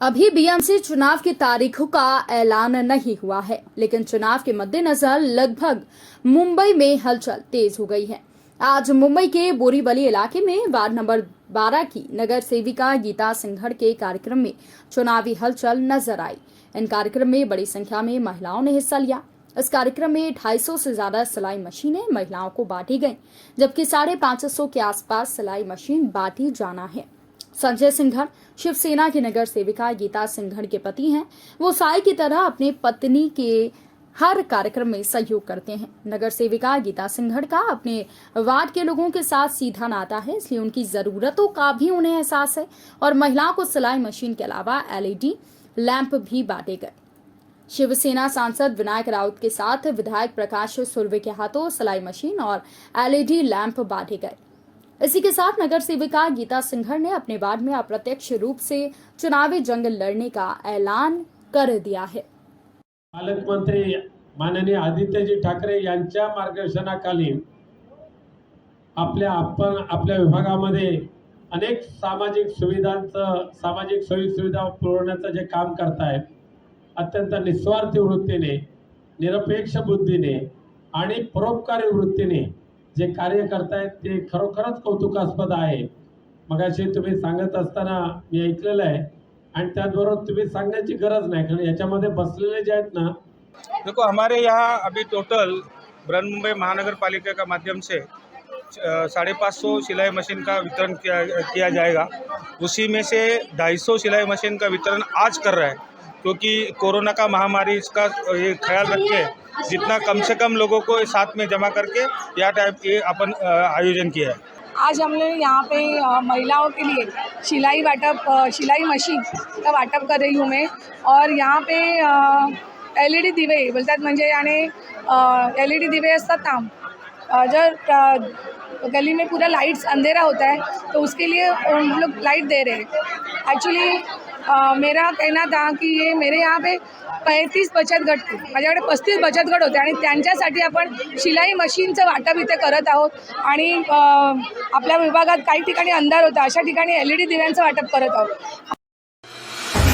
अभी बीएमसी चुनाव की तारीखों का ऐलान नहीं हुआ है, लेकिन चुनाव के मद्देनजर लगभग मुंबई में हलचल तेज हो गई है। आज मुंबई के बोरीवली इलाके में वार्ड नंबर 12 की नगर सेविका गीता सिंघड़ के कार्यक्रम में चुनावी हलचल नजर आई। इन कार्यक्रम में बड़ी संख्या में महिलाओं ने हिस्सा लिया। इस कार्यक्रम में 250 से ज्यादा सिलाई मशीनें महिलाओं को बांटी गईं, जबकि 550 के आसपास सिलाई मशीन बांटी जाना है। संजय सिंघड़ शिवसेना की नगर सेविका गीता सिंघड़ के पति हैं। वो साई की तरह अपनी पत्नी के हर कार्यक्रम में सहयोग करते हैं। नगर सेविका गीता सिंघड़ का अपने वार्ड के लोगों के साथ सीधा नाता है, इसलिए उनकी जरूरतों का भी उन्हें एहसास है और महिलाओं को सिलाई मशीन के अलावा LED लैंप भी बांटे गए। शिवसेना सांसद विनायक राउत के साथ विधायक प्रकाश सुर्वे के हाथों सिलाई मशीन और LED लैंप बांटे गए। इसी के साथ नगर सेविका गीता सिंघड़ ने अपने वार्ड में अप्रत्यक्ष रूप से चुनावी जंग लड़ने का ऐलान कर दिया है। पालकमंत्री माननीय आदित्यजी ठाकरे यांच्या मार्गदर्शनाखाली आपल्या विभागामध्ये अनेक सामाजिक सोयी सुविधा पुरवण्याचं जे काम करतायत, अत्यंत निस्वार्थी वृत्तीने, निरपेक्ष बुद्धीने आणि परोपकारी वृत्तीने जे कार्य करतायत ते खरोखरच कौतुकास्पद आहे। मगाशी तुम्ही सांगत असताना मी ऐकलेलं आहे आणि त्याचबरोबर तुम्ही सांगण्याची गरज नाही, कारण याच्यामध्ये बसलेले जे आहेत ना, देखो हमारे यहाँ अभी टोटल बृहन्मुंबई महानगर पालिका का माध्यम से 550 सिलाई मशीन का वितरण किया जाएगा। उसी में से 250 सिलाई मशीन का वितरण आज कर रहा है, क्योंकि कोरोना का महामारी इसका ये ख्याल रख के जितना कम से कम लोगों को साथ में जमा करके ये अपन आयोजन किया है। आज हमने यहाँ पे महिलाओं के लिए सिलाई मशीन का वाटप कर रही हूँ मैं। और यहाँ पे LED दिवे बोलतात, म्हणजे याने LED दिवे असतात ना, जर गली में पूरा लाइट्स अंधेरा होता है तो उसके लिए हम लोग लाइट दे रहे हैं। एक्चुअली मेरा कहना था कि ये मेरे यहाँ पे 35 बचत गट थे, माझ्याकडे 35 बचत गट होते आणि त्यांच्यासाठी आपण शिलाई मशीनचं वाटप इथे करत आहोत। आणि आपल्या विभागात काही ठिकाणी अंधार होता, अशा ठिकाणी LED दिव्यांचं वाटप करत आहोत।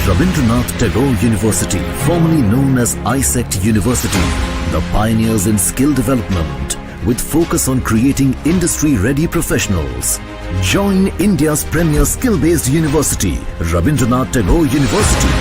Rabindranath Tagore University, formerly known as ISECT University, the pioneers in skill development with focus on creating industry-ready professionals. Join India's premier skill-based university, Rabindranath Tagore University.